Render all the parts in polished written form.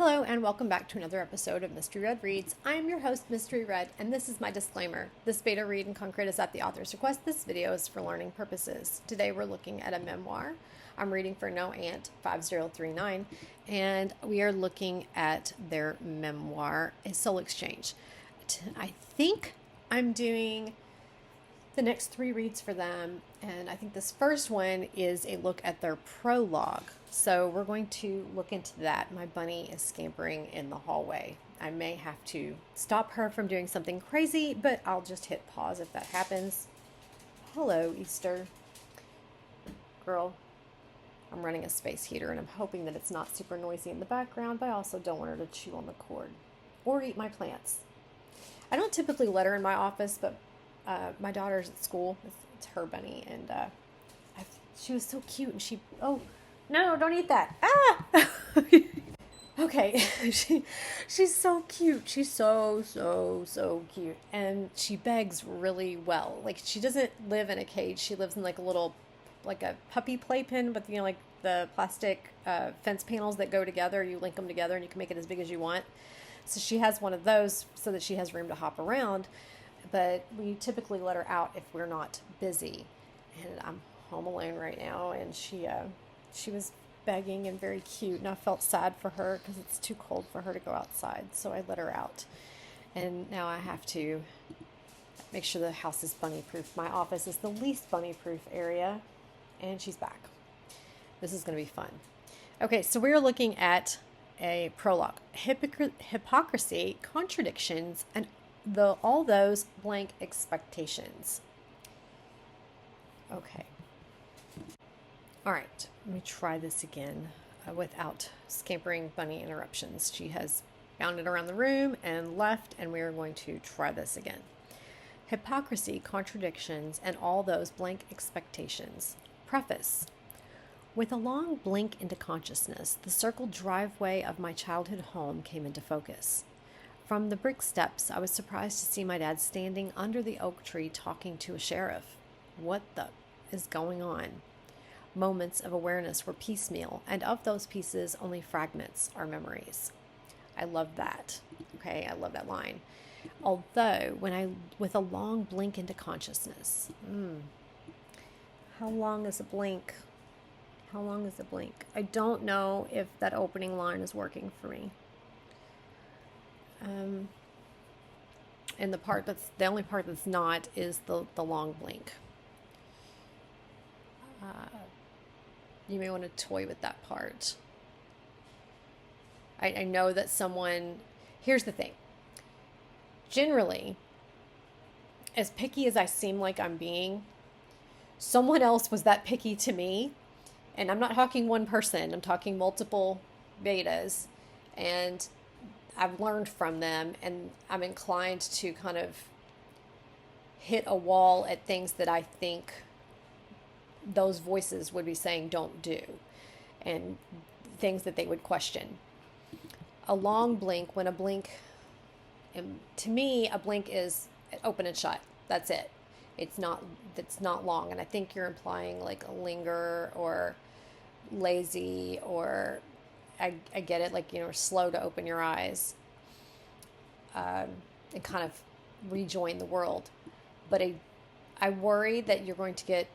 Hello and welcome back to another episode of Mystery Red Reads. I am your host, Mystery Red, and this is my disclaimer. This beta read in concrete is at the author's request. This video is for learning purposes. Today we're looking at a memoir. I'm reading for No-Ant-5039, and we are looking at their memoir, A Soul Exchange. I think I'm doing the next 3 reads for them, and I think this first one is a look at their prologue. So we're going to look into that. My bunny is scampering in the hallway. I may have to stop her from doing something crazy, but I'll just hit pause if that happens. Hello, Easter. Girl, I'm running a space heater and I'm hoping that it's not super noisy in the background, but I also don't want her to chew on the cord or eat my plants. I don't typically let her in my office, but my daughter's at school. It's her bunny, and she was so cute, and oh, no, don't eat that. Ah! Okay, she's so cute. She's so cute, and she begs really well. Like, she doesn't live in a cage. She lives in like a puppy playpen, but like the plastic fence panels that go together. You link them together, and you can make it as big as you want. So she has one of those so that she has room to hop around. But we typically let her out if we're not busy. And I'm home alone right now, and she was begging and very cute, and I felt sad for her because it's too cold for her to go outside, so I let her out. And now I have to make sure the house is bunny proof. My office is the least bunny proof area, and she's back. This is going to be fun. Okay, so we're looking at a prologue. Hypocrisy, contradictions, and all those blank expectations. Okay. All right, let me try this again without scampering bunny interruptions. She has bounded around the room and left, and we are going to try this again. Hypocrisy, contradictions, and all those blank expectations. Preface. With a long blink into consciousness, the circled driveway of my childhood home came into focus. From the brick steps, I was surprised to see my dad standing under the oak tree talking to a sheriff. What the is going on? Moments of awareness were piecemeal, and of those pieces, only fragments are memories. I love that. Okay, I love that line. Although, with a long blink into consciousness. How long is a blink? How long is a blink? I don't know if that opening line is working for me. And the only part that's not is the long blink. You may want to toy with that part. I know that here's the thing. Generally, as picky as I seem like I'm being, someone else was that picky to me. And I'm not talking one person, I'm talking multiple betas. And I've learned from them, and I'm inclined to kind of hit a wall at things that I think those voices would be saying don't do, and things that they would question. A long blink, and to me, a blink is open and shut. That's it. It's not long, and I think you're implying like a linger or lazy, or I get it, like, slow to open your eyes and kind of rejoin the world. But I worry that you're going to get,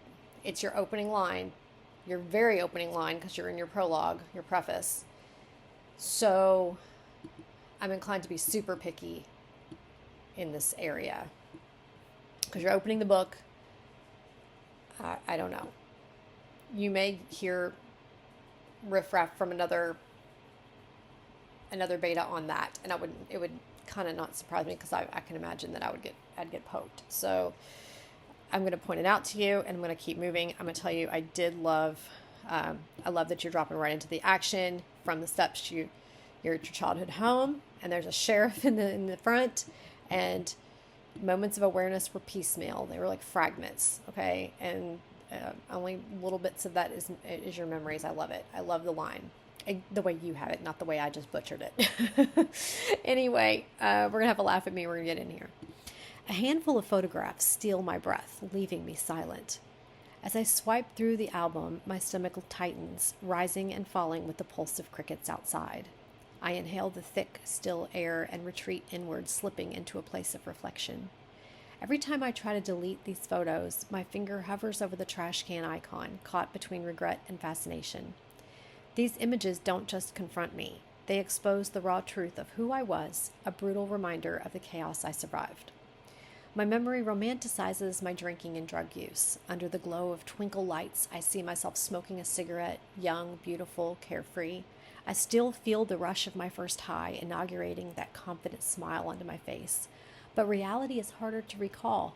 it's your opening line, your very opening line, because you're in your prologue, your preface. So I'm inclined to be super picky in this area because you're opening the book. I don't know. You may hear riffraff from another beta on that, and it would kind of not surprise me, because I can imagine that I'd get poked. So I'm going to point it out to you, and I'm going to keep moving. I'm going to tell you, I love that you're dropping right into the action from the steps to your childhood home, and there's a sheriff in the front, and moments of awareness were piecemeal. They were like fragments, okay, and only little bits of that is your memories. I love it. I love the line. The way you have it, not the way I just butchered it. Anyway, we're going to have a laugh at me. We're going to get in here. A handful of photographs steal my breath, leaving me silent. As I swipe through the album, my stomach tightens, rising and falling with the pulse of crickets outside. I inhale the thick, still air and retreat inward, slipping into a place of reflection. Every time I try to delete these photos, my finger hovers over the trash can icon, caught between regret and fascination. These images don't just confront me. They expose the raw truth of who I was, a brutal reminder of the chaos I survived. My memory romanticizes my drinking and drug use. Under the glow of twinkle lights, I see myself smoking a cigarette, young, beautiful, carefree. I still feel the rush of my first high, inaugurating that confident smile onto my face. But reality is harder to recall.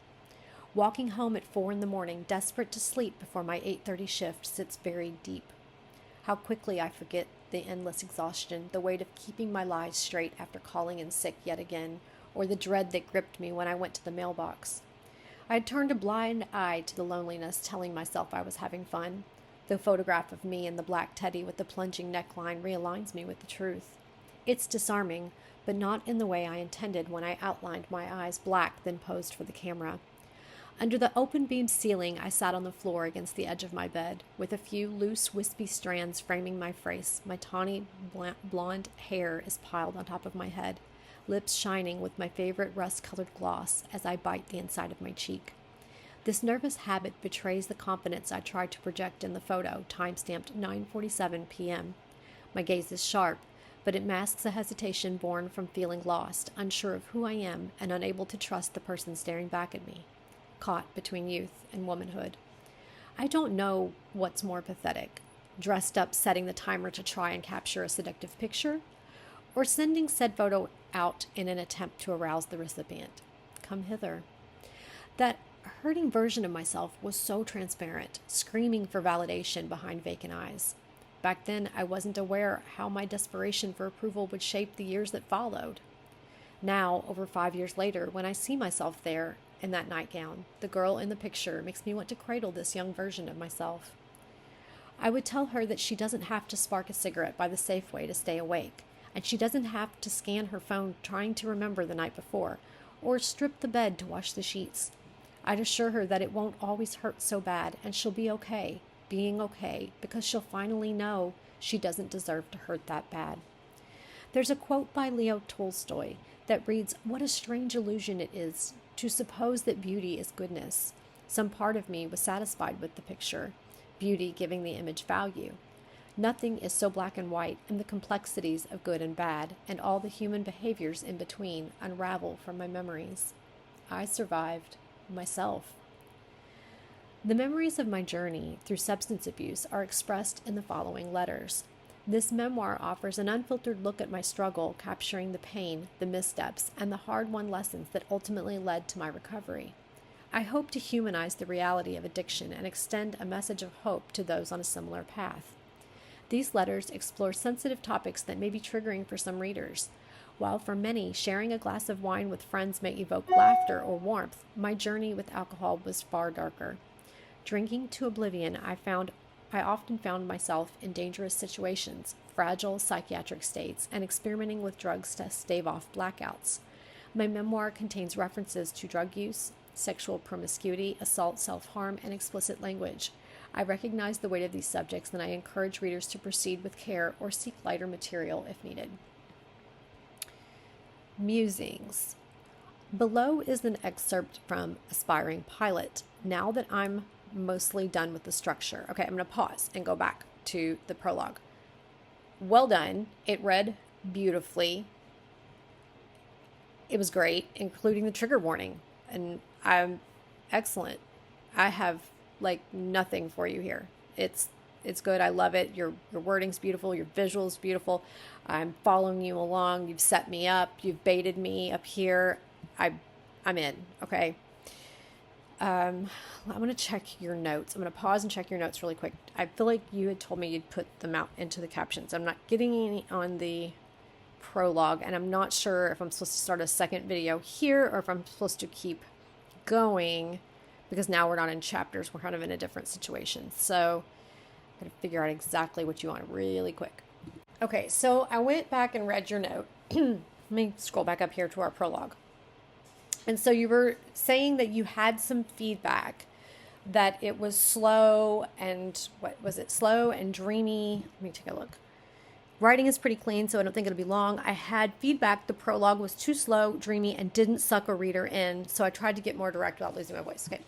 Walking home at 4 a.m, desperate to sleep before my 8:30 shift, sits buried deep. How quickly I forget the endless exhaustion, the weight of keeping my lies straight after calling in sick yet again, or the dread that gripped me when I went to the mailbox. I had turned a blind eye to the loneliness, telling myself I was having fun. The photograph of me in the black teddy with the plunging neckline realigns me with the truth. It's disarming, but not in the way I intended when I outlined my eyes black, then posed for the camera. Under the open-beam ceiling, I sat on the floor against the edge of my bed, with a few loose, wispy strands framing my face. My tawny, blonde hair is piled on top of my head, lips shining with my favorite rust-colored gloss as I bite the inside of my cheek. This nervous habit betrays the confidence I tried to project in the photo, time-stamped 9:47 p.m. My gaze is sharp, but it masks a hesitation born from feeling lost, unsure of who I am, and unable to trust the person staring back at me. Caught between youth and womanhood. I don't know what's more pathetic, dressed up setting the timer to try and capture a seductive picture, or sending said photo out in an attempt to arouse the recipient. Come hither. That hurting version of myself was so transparent, screaming for validation behind vacant eyes. Back then, I wasn't aware how my desperation for approval would shape the years that followed. Now, over 5 years later, when I see myself there, in that nightgown, the girl in the picture makes me want to cradle this young version of myself. I would tell her that she doesn't have to spark a cigarette by the Safeway to stay awake, and she doesn't have to scan her phone trying to remember the night before, or strip the bed to wash the sheets. I'd assure her that it won't always hurt so bad, and she'll be okay, being okay, because she'll finally know she doesn't deserve to hurt that bad. There's a quote by Leo Tolstoy that reads, "What a strange illusion it is to suppose that beauty is goodness." Some part of me was satisfied with the picture, beauty giving the image value. Nothing is so black and white, and the complexities of good and bad, and all the human behaviors in between, unravel from my memories. I survived myself. The memories of my journey through substance abuse are expressed in the following letters. This memoir offers an unfiltered look at my struggle, capturing the pain, the missteps, and the hard-won lessons that ultimately led to my recovery. I hope to humanize the reality of addiction and extend a message of hope to those on a similar path. These letters explore sensitive topics that may be triggering for some readers. While for many, sharing a glass of wine with friends may evoke laughter or warmth, my journey with alcohol was far darker. Drinking to oblivion, I often found myself in dangerous situations, fragile psychiatric states, and experimenting with drugs to stave off blackouts. My memoir contains references to drug use, sexual promiscuity, assault, self-harm, and explicit language. I recognize the weight of these subjects, and I encourage readers to proceed with care or seek lighter material if needed. Musings. Below is an excerpt from Aspiring Pilot. Now that I'm mostly done with the structure. Okay, I'm going to pause and go back to the prologue. Well done. It read beautifully. It was great, including the trigger warning. And I'm excellent. I have nothing for you here. It's good. I love it. Your wording's beautiful. Your visual's beautiful. I'm following you along. You've set me up. You've baited me up here. I'm in. Okay. I'm going to check your notes. I'm going to pause and check your notes really quick. I feel like you had told me you'd put them out into the captions. I'm not getting any on the prologue, and I'm not sure if I'm supposed to start a second video here or if I'm supposed to keep going, because now we're not in chapters. We're kind of in a different situation. So I'm going to figure out exactly what you want really quick. Okay, so I went back and read your note. Let me scroll back up here to our prologue. And so you were saying that you had some feedback that it was slow and, what was it, slow and dreamy? Let me take a look. Writing is pretty clean, so I don't think it'll be long. I had feedback the prologue was too slow, dreamy, and didn't suck a reader in, so I tried to get more direct without losing my voice. Okay.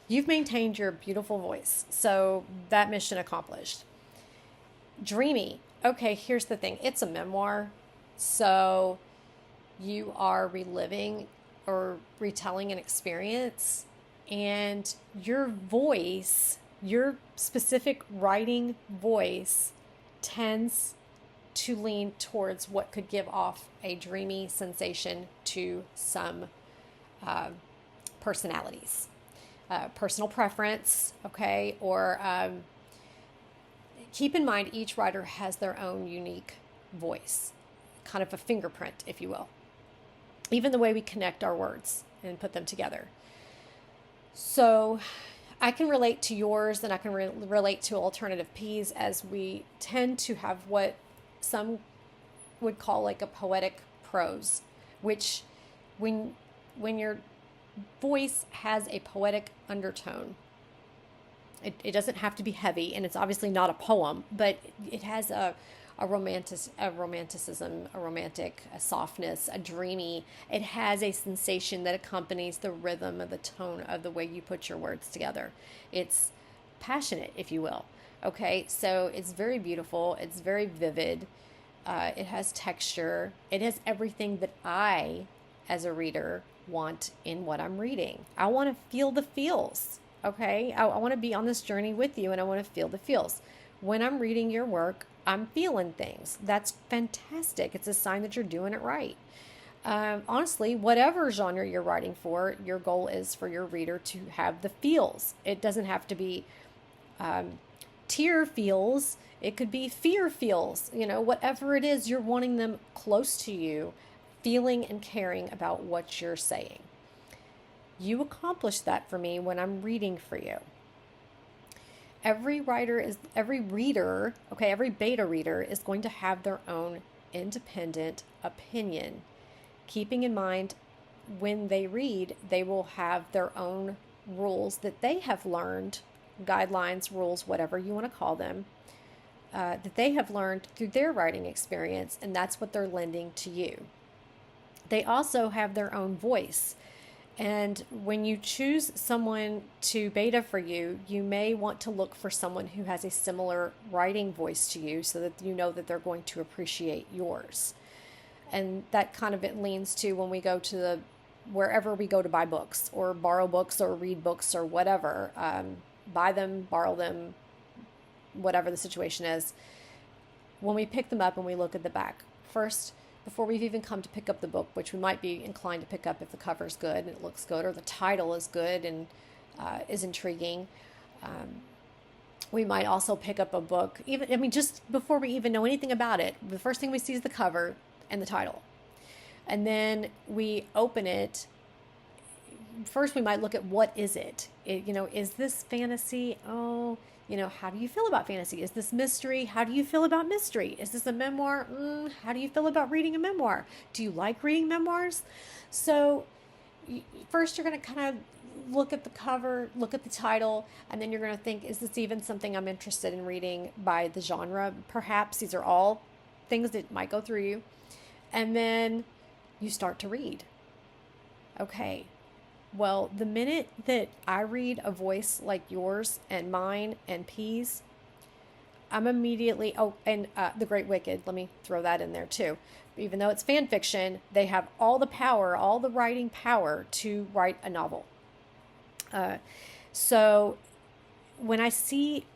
You've maintained your beautiful voice, so that mission accomplished. Dreamy. Okay, here's the thing. It's a memoir, so you are reliving or retelling an experience, and your voice, your specific writing voice, tends to lean towards what could give off a dreamy sensation to some personalities. Personal preference, okay, or keep in mind each writer has their own unique voice, kind of a fingerprint, if you will. Even the way we connect our words and put them together. So I can relate to yours, and I can relate to Alternative P's, as we tend to have what some would call like a poetic prose, which when your voice has a poetic undertone, it doesn't have to be heavy, and it's obviously not a poem, but it has a romanticism, a softness, a dreamy. It has a sensation that accompanies the rhythm of the tone of the way you put your words together. It's passionate, if you will. Okay, so it's very beautiful. It's very vivid. It has texture. It has everything that I, as a reader, want in what I'm reading. I want to feel the feels. Okay, I want to be on this journey with you, and I want to feel the feels. When I'm reading your work, I'm feeling things. That's fantastic. It's a sign that you're doing it right. Honestly, whatever genre you're writing for, your goal is for your reader to have the feels. It doesn't have to be tear feels. It could be fear feels. Whatever it is, you're wanting them close to you, feeling and caring about what you're saying. You accomplish that for me when I'm reading for you. Every beta reader is going to have their own independent opinion. Keeping in mind, when they read, they will have their own rules that they have learned, guidelines, rules, whatever you want to call them, that they have learned through their writing experience, and that's what they're lending to you. They also have their own voice. And when you choose someone to beta for you, you may want to look for someone who has a similar writing voice to you, so that you know that they're going to appreciate yours. And that kind of it leans to when we go to wherever we go to buy books or borrow books or read books or whatever, buy them, borrow them, whatever the situation is. When we pick them up and we look at the back, first, before we've even come to pick up the book, which we might be inclined to pick up if the cover's good and it looks good, or the title is good and is intriguing. We might also pick up a book, just before we even know anything about it. The first thing we see is the cover and the title. And then we open it. First, we might look at what is it? Is this fantasy? Oh, how do you feel about fantasy? Is this mystery? How do you feel about mystery? Is this a memoir? How do you feel about reading a memoir? Do you like reading memoirs? So first you're going to kind of look at the cover, look at the title, and then you're going to think, is this even something I'm interested in reading by the genre? Perhaps these are all things that might go through you. And then you start to read. Okay. Well, the minute that I read a voice like yours and mine and P's, I'm immediately, The Great Wicked, let me throw that in there too. Even though it's fan fiction, they have all the power, all the writing power to write a novel. So when I see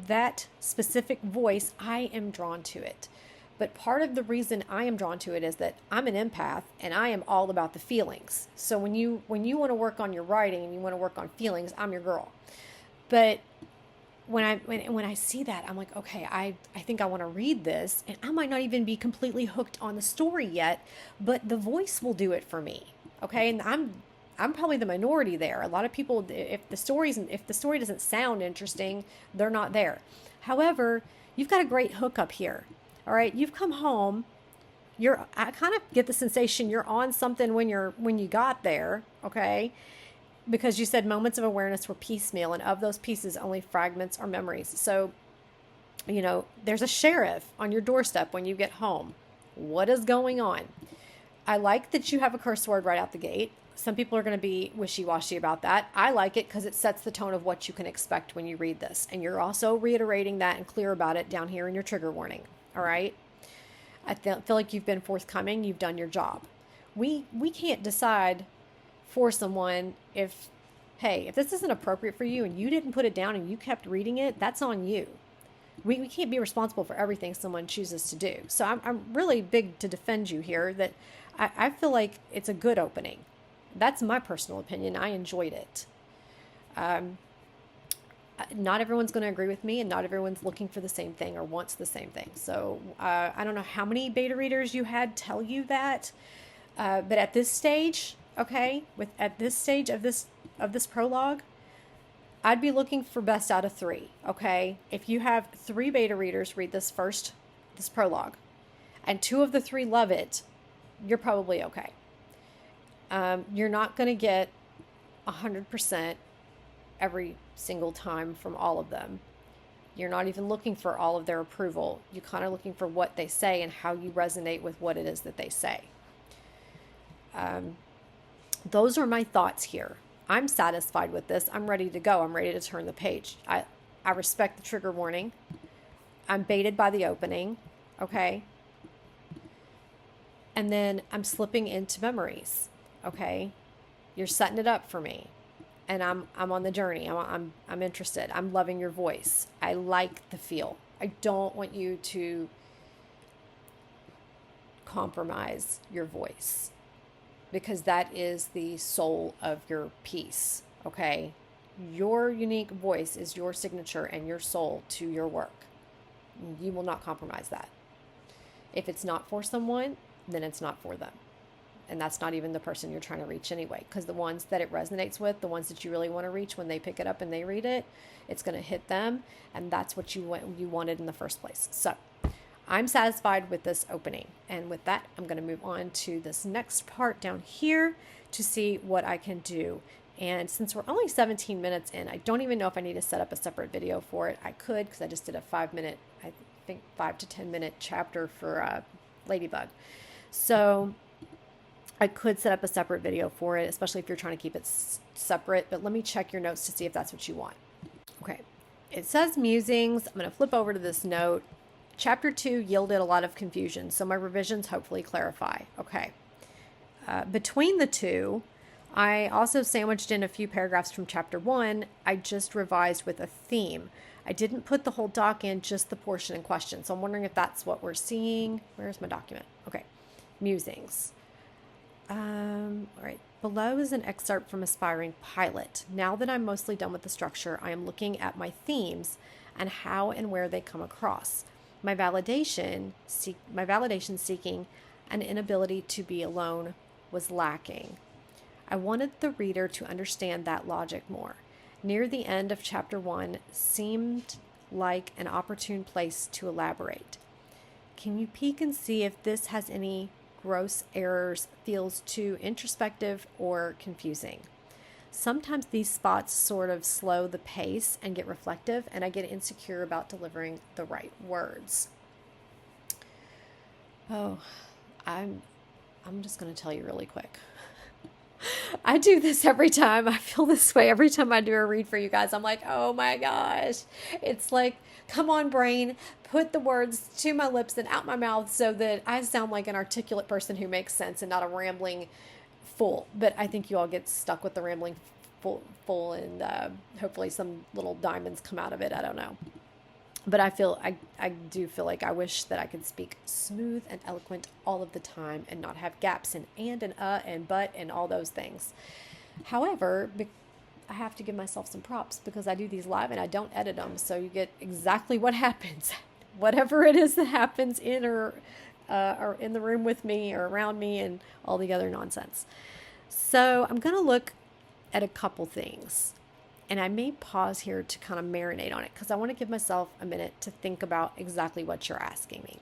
that specific voice, I am drawn to it. But part of the reason I am drawn to it is that I'm an empath and I am all about the feelings. So when you want to work on your writing and you want to work on feelings, I'm your girl. But when I see that, I'm like, okay, I think I want to read this, and I might not even be completely hooked on the story yet, but the voice will do it for me. Okay, and I'm probably the minority there. A lot of people, if the story doesn't sound interesting, they're not there. You've got a great hookup here. All right, you've come home. I kind of get the sensation you're on something when you got there, okay? Because you said moments of awareness were piecemeal, and of those pieces, only fragments are memories. So there's a sheriff on your doorstep when you get home. What is going on? I like that you have a curse word right out the gate. Some people are going to be wishy-washy about that. I like it because it sets the tone of what you can expect when you read this. And you're also reiterating that and clear about it down here in your trigger warning. All right? I feel like you've been forthcoming. You've done your job. We can't decide for someone if this isn't appropriate for you and you didn't put it down and you kept reading it, that's on you. We can't be responsible for everything someone chooses to do. So I'm really big to defend you here that I feel like it's a good opening. That's my personal opinion. I enjoyed it. Not everyone's going to agree with me, and not everyone's looking for the same thing or wants the same thing. So I don't know how many beta readers you had tell you that, but at this stage, at this stage of this prologue, I'd be looking for best out of 3. Okay, if you have 3 beta readers read this prologue, and 2 of the 3 love it, you're probably okay. You're not going to get 100% every single time from all of them. You're not even looking for all of their approval. You're kind of looking for what they say and how you resonate with what it is that they say. Those are my thoughts here. I'm satisfied with this. I'm ready to go. I'm ready to turn the page. I respect the trigger warning. I'm baited by the opening. Okay. And then I'm slipping into memories. Okay. You're setting it up for me. And I'm on the journey. I'm interested. I'm loving your voice. I like the feel. I don't want you to compromise your voice, because that is the soul of your piece. Okay. Your unique voice is your signature and your soul to your work. You will not compromise that. If it's not for someone, then it's not for them. And that's not even the person you're trying to reach anyway, because the ones that it resonates with, the ones that you really want to reach, when they pick it up and they read it, it's going to hit them. And that's what you wanted in the first place. So I'm satisfied with this opening. And with that, I'm going to move on to this next part down here to see what I can do. And since we're only 17 minutes in, I don't even know if I need to set up a separate video for it. I could, because I just did a 5 to 10 minute chapter for Ladybug. So I could set up a separate video for it, especially if you're trying to keep it separate. But let me check your notes to see if that's what you want. Okay. It says musings. I'm going to flip over to this note. Chapter 2 yielded a lot of confusion, so my revisions hopefully clarify. Okay. Between the two, I also sandwiched in a few paragraphs from chapter 1. I just revised with a theme. I didn't put the whole doc in, just the portion in question. So I'm wondering if that's what we're seeing. Where's my document? Okay. Musings. All right. Below is an excerpt from Aspiring Pilot. Now that I'm mostly done with the structure, I am looking at my themes and how and where they come across. My validation seeking an inability to be alone was lacking. I wanted the reader to understand that logic more. Near the end of chapter 1 seemed like an opportune place to elaborate. Can you peek and see if this has any gross errors, feels too introspective or confusing? Sometimes these spots sort of slow the pace and get reflective, and I get insecure about delivering the right words. Oh, I'm just going to tell you really quick. I do this every time. I feel this way every time I do a read for you guys. I'm like, oh my gosh. It's like, come on, brain, put the words to my lips and out my mouth so that I sound like an articulate person who makes sense and not a rambling fool. But I think you all get stuck with the rambling fool and hopefully some little diamonds come out of it. I don't know. But I do feel like I wish that I could speak smooth and eloquent all of the time and not have gaps in and but and all those things. However, I have to give myself some props because I do these live and I don't edit them. So you get exactly what happens. Whatever it is that happens in or in the room with me or around me and all the other nonsense. So I'm going to look at a couple things. And I may pause here to kind of marinate on it because I want to give myself a minute to think about exactly what you're asking me.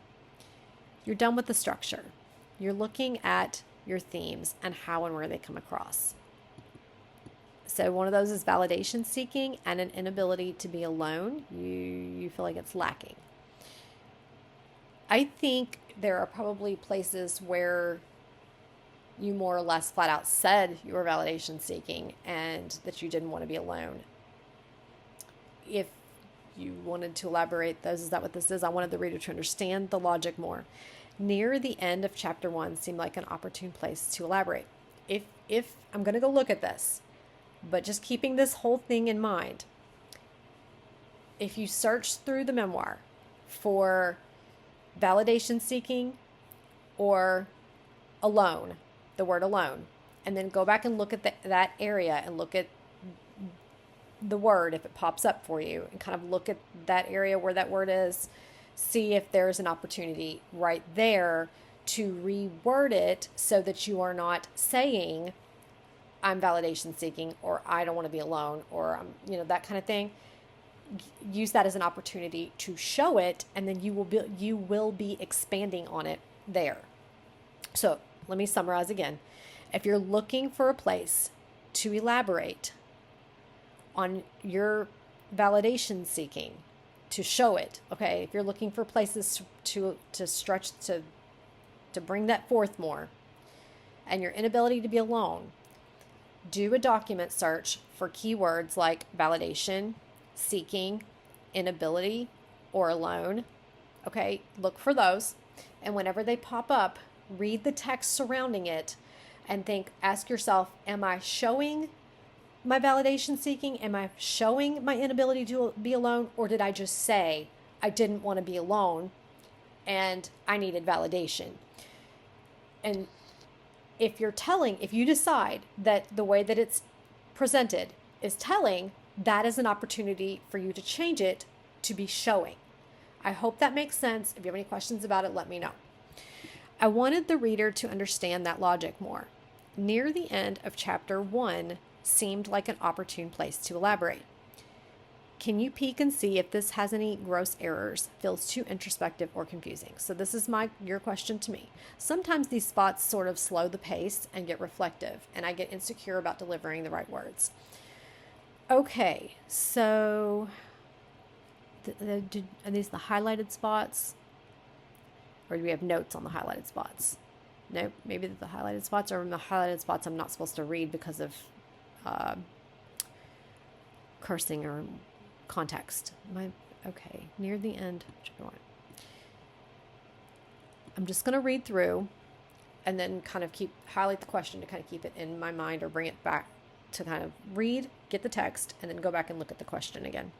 You're done with the structure. You're looking at your themes and how and where they come across. So one of those is validation seeking and an inability to be alone. You feel like it's lacking. I think there are probably places where you more or less flat out said you were validation seeking and that you didn't want to be alone. If you wanted to elaborate those, is that what this is? I wanted the reader to understand the logic more. Near the end of chapter 1 seemed like an opportune place to elaborate. If I'm going to go look at this, but just keeping this whole thing in mind, if you search through the memoir for validation seeking or alone, the word alone, and then go back and look at that area and look at the word if it pops up for you, and kind of look at that area where that word is, see if there's an opportunity right there to reword it so that you are not saying I'm validation seeking or I don't want to be alone or I'm, that kind of thing. Use that as an opportunity to show it, and then you will be expanding on it there. So let me summarize again. If you're looking for a place to elaborate on your validation seeking, to show it, okay? If you're looking for places to stretch, to bring that forth more, and your inability to be alone, do a document search for keywords like validation, seeking, inability, or alone. Okay, look for those. And whenever they pop up, read the text surrounding it and ask yourself, am I showing my validation seeking? Am I showing my inability to be alone? Or did I just say I didn't want to be alone and I needed validation? And if you decide that the way that it's presented is telling, that is an opportunity for you to change it to be showing. I hope that makes sense. If you have any questions about it, let me know. I wanted the reader to understand that logic more. Near the end of chapter 1 seemed like an opportune place to elaborate. Can you peek and see if this has any gross errors, feels too introspective or confusing? So this is your question to me. Sometimes these spots sort of slow the pace and get reflective, and I get insecure about delivering the right words. Okay, so are these the highlighted spots? Or do we have notes on the highlighted spots? Nope, maybe the highlighted spots, or the highlighted spots I'm not supposed to read because of cursing or context. Okay, near the end. I'm just going to read through and then kind of highlight the question to kind of keep it in my mind or bring it back to kind of read, get the text, and then go back and look at the question again.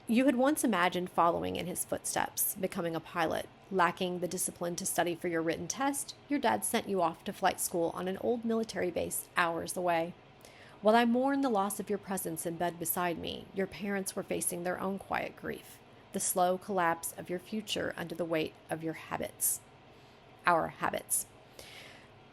You had once imagined following in his footsteps, becoming a pilot. Lacking the discipline to study for your written test, your dad sent you off to flight school on an old military base hours away. While I mourned the loss of your presence in bed beside me, your parents were facing their own quiet grief, the slow collapse of your future under the weight of your habits. Our habits.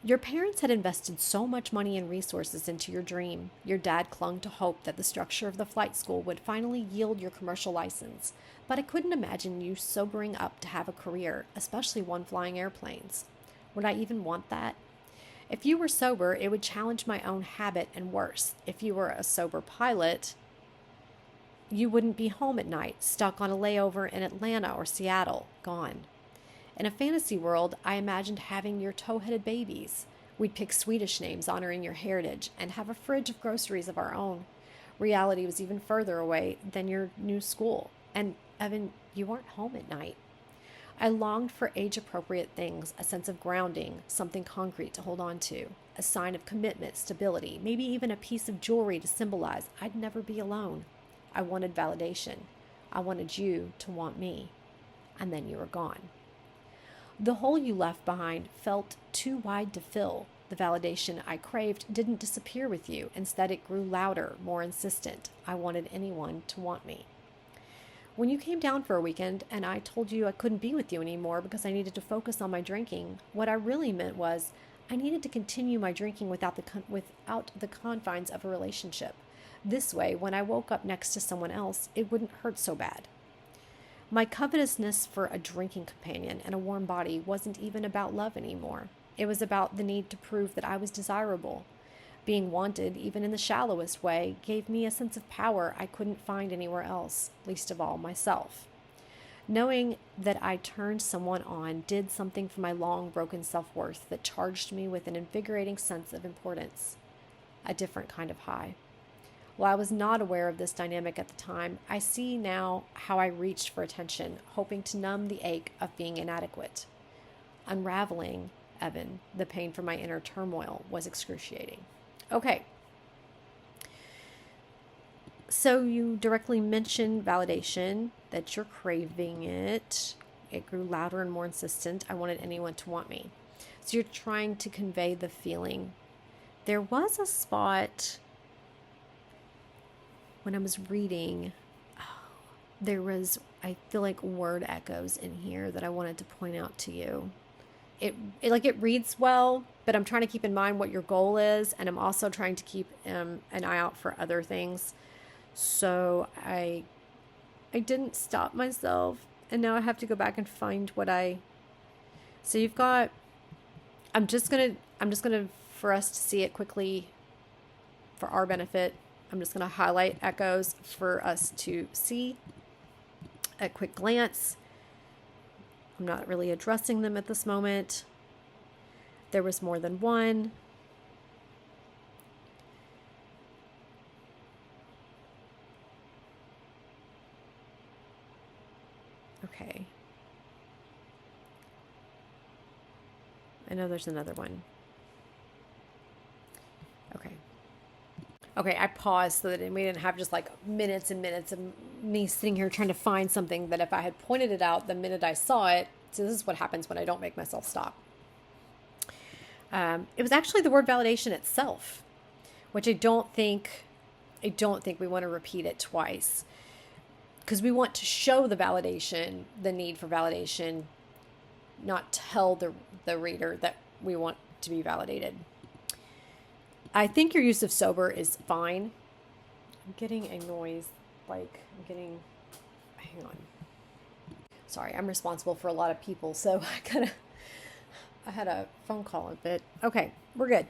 Your parents had invested so much money and resources into your dream. Your dad clung to hope that the structure of the flight school would finally yield your commercial license, but I couldn't imagine you sobering up to have a career, especially one flying airplanes. Would I even want that? If you were sober, it would challenge my own habit, and worse, if you were a sober pilot, you wouldn't be home at night, stuck on a layover in Atlanta or Seattle, gone. In a fantasy world, I imagined having your toe-headed babies. We'd pick Swedish names honoring your heritage and have a fridge of groceries of our own. Reality was even further away than your new school. And, Evan, you weren't home at night. I longed for age-appropriate things, a sense of grounding, something concrete to hold on to, a sign of commitment, stability, maybe even a piece of jewelry to symbolize I'd never be alone. I wanted validation. I wanted you to want me. And then you were gone. The hole you left behind felt too wide to fill. The validation I craved didn't disappear with you. Instead, it grew louder, more insistent. I wanted anyone to want me. When you came down for a weekend and I told you I couldn't be with you anymore because I needed to focus on my drinking, what I really meant was I needed to continue my drinking without the confines of a relationship. This way, when I woke up next to someone else, it wouldn't hurt so bad. My covetousness for a drinking companion and a warm body wasn't even about love anymore. It was about the need to prove that I was desirable. Being wanted, even in the shallowest way, gave me a sense of power I couldn't find anywhere else, least of all myself. Knowing that I turned someone on did something for my long broken self-worth that charged me with an invigorating sense of importance, a different kind of high. While I was not aware of this dynamic at the time, I see now how I reached for attention, hoping to numb the ache of being inadequate. Unraveling, Evan, the pain from my inner turmoil was excruciating. Okay. So you directly mentioned validation, that you're craving it. It grew louder and more insistent. I wanted anyone to want me. So you're trying to convey the feeling. There was a spot when I was reading, there was, I feel like, word echoes in here that I wanted to point out to you. It reads well, but I'm trying to keep in mind what your goal is, and I'm also trying to keep an eye out for other things. So I didn't stop myself, and now I have to go back and find so you've got, I'm just gonna, for us to see it quickly for our benefit, I'm just going to highlight echoes for us to see at quick glance. I'm not really addressing them at this moment. There was more than one. Okay. I know there's another one. Okay, I paused so that we didn't have just like minutes and minutes of me sitting here trying to find something that if I had pointed it out the minute I saw it, so this is what happens when I don't make myself stop. It was actually the word validation itself, which I don't think we want to repeat it twice, because we want to show the validation, the need for validation, not tell the reader that we want to be validated. I think your use of sober is fine. I'm getting a noise, hang on. Sorry, I'm responsible for a lot of people, so I had a phone call a bit. Okay, we're good.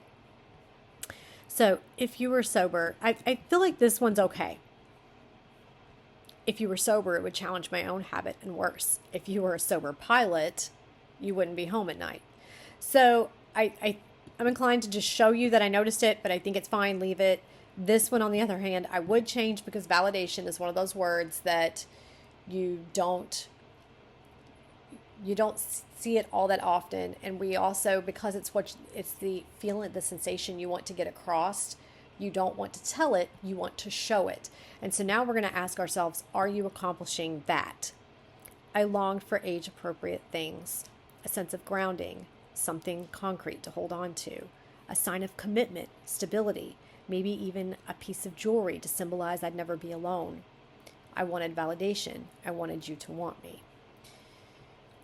So if you were sober, I feel like this one's okay. If you were sober, it would challenge my own habit, and worse. If you were a sober pilot, you wouldn't be home at night. So I'm inclined to just show you that I noticed it, but I think it's fine. Leave it. This one, on the other hand, I would change, because validation is one of those words that you don't see it all that often. And we also, because it's the feeling, the sensation you want to get across, you don't want to tell it, you want to show it. And so now we're going to ask ourselves, are you accomplishing that? I longed for age-appropriate things, a sense of grounding, something concrete to hold on to, a sign of commitment, stability, maybe even a piece of jewelry to symbolize I'd never be alone. I wanted validation. I wanted you to want me.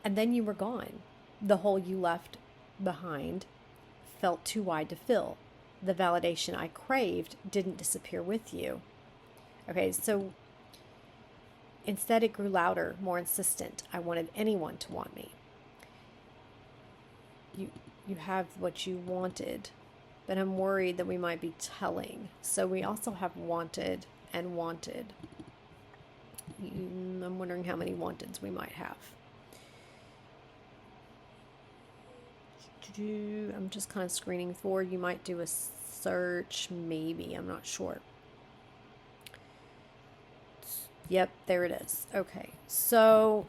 And then you were gone. The hole you left behind felt too wide to fill. The validation I craved didn't disappear with you. Okay, so instead it grew louder, more insistent. I wanted anyone to want me. You have what you wanted, but I'm worried that we might be telling. So we also have wanted and wanted. I'm wondering how many wanteds we might have. I'm just kind of screening for, you might do a search, maybe, I'm not sure. Yep, there it is. Okay, so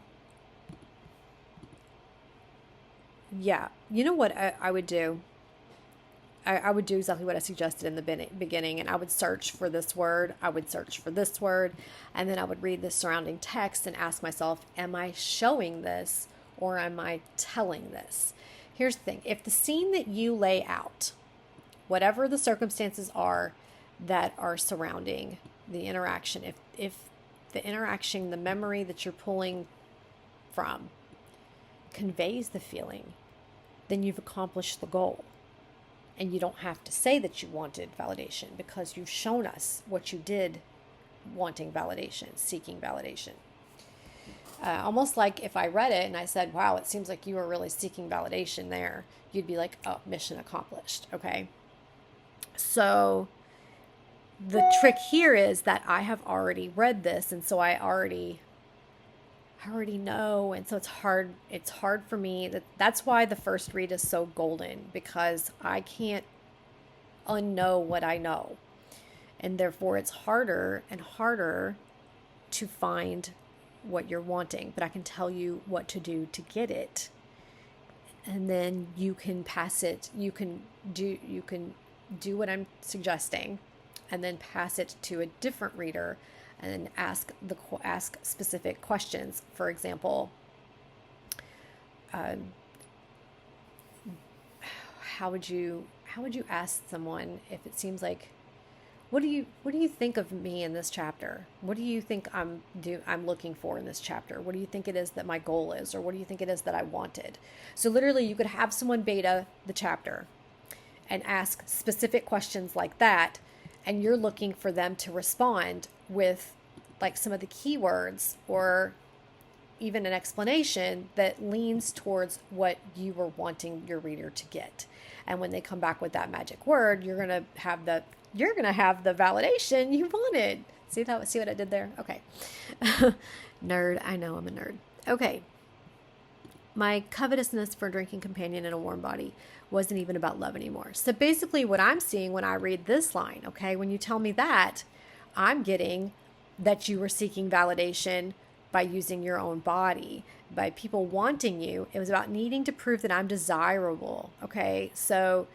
yeah, you know what I would do? I would do exactly what I suggested in the beginning, and I would search for this word, I would search for this word, and then I would read the surrounding text and ask myself, am I showing this or am I telling this? Here's the thing. If the scene that you lay out, whatever the circumstances are that are surrounding the interaction, if the interaction, the memory that you're pulling from conveys the feeling, then you've accomplished the goal. And you don't have to say that you wanted validation, because you've shown us what you did wanting validation, seeking validation. Almost like if I read it and I said, wow, it seems like you were really seeking validation there, you'd be like, oh, mission accomplished. Okay. So the trick here is that I have already read this, and so I already I already know. And so it's hard for me. That's why the first read is so golden, because I can't unknow what I know. And therefore it's harder and harder to find what you're wanting, but I can tell you what to do to get it. And then you can pass it. You can do what I'm suggesting, and then pass it to a different reader, and ask specific questions. For example, how would you ask someone if it seems like, what do you think of me in this chapter? What do you think I'm looking for in this chapter? What do you think it is that my goal is, or what do you think it is that I wanted? So literally, you could have someone beta the chapter and ask specific questions like that, and you're looking for them to respond with like some of the keywords or even an explanation that leans towards what you were wanting your reader to get. And when they come back with that magic word, you're gonna have the validation you wanted. See what I did there? Okay. Nerd. I know I'm a nerd. Okay. My covetousness for a drinking companion in a warm body wasn't even about love anymore. So basically what I'm seeing when I read this line, okay, when you tell me that, I'm getting that you were seeking validation by using your own body, by people wanting you. It was about needing to prove that I'm desirable. Okay. So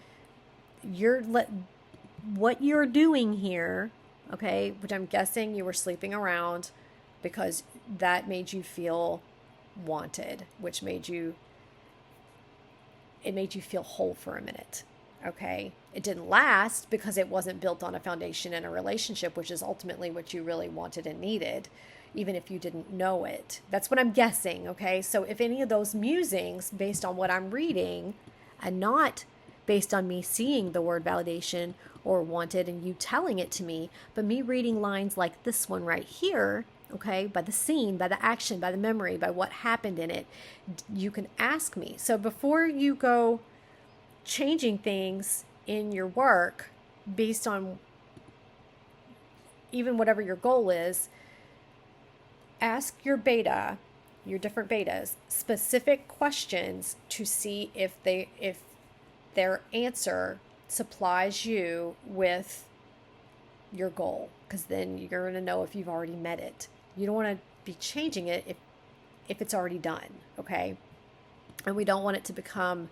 what you're doing here, okay, which I'm guessing you were sleeping around because that made you feel wanted, which made you feel whole for a minute. Okay. It didn't last because it wasn't built on a foundation in a relationship, which is ultimately what you really wanted and needed, even if you didn't know it. That's what I'm guessing. Okay. So if any of those musings, based on what I'm reading and not based on me seeing the word validation or wanted and you telling it to me, but me reading lines like this one right here, okay, by the scene, by the action, by the memory, by what happened in it, you can ask me. So before you go changing things in your work based on even whatever your goal is, ask your different betas, specific questions to see if their answer supplies you with your goal, because then you're going to know if you've already met it. You don't want to be changing it if it's already done, okay? And we don't want it to become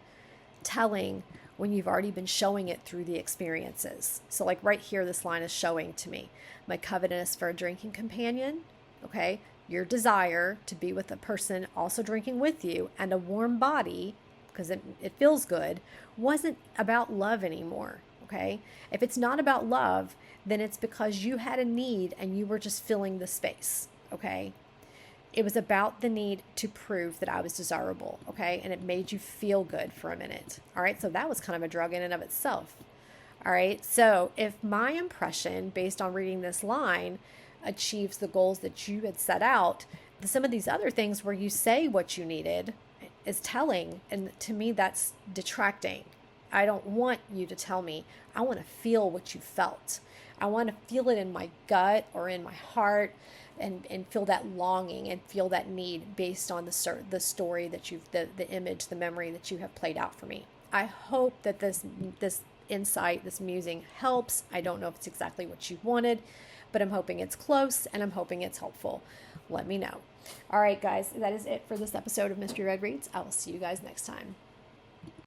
telling when you've already been showing it through the experiences. So like right here, this line is showing to me my covetousness for a drinking companion, okay? Your desire to be with a person also drinking with you, and a warm body, because it feels good, wasn't about love anymore, okay? If it's not about love, then it's because you had a need and you were just filling the space, okay? It was about the need to prove that I was desirable, okay? And it made you feel good for a minute, all right? So that was kind of a drug in and of itself, all right? So if my impression, based on reading this line, achieves the goals that you had set out, some of these other things where you say what you needed is telling, and to me that's detracting. I don't want you to tell me. I want to feel what you felt. I want to feel it in my gut or in my heart, and feel that longing and feel that need based on the story that the image, the memory that you have played out for me. I hope that this insight, this musing helps. I don't know if it's exactly what you wanted, but I'm hoping it's close and I'm hoping it's helpful. Let me know. All right, guys, that is it for this episode of Mystery Red Reads. I will see you guys next time.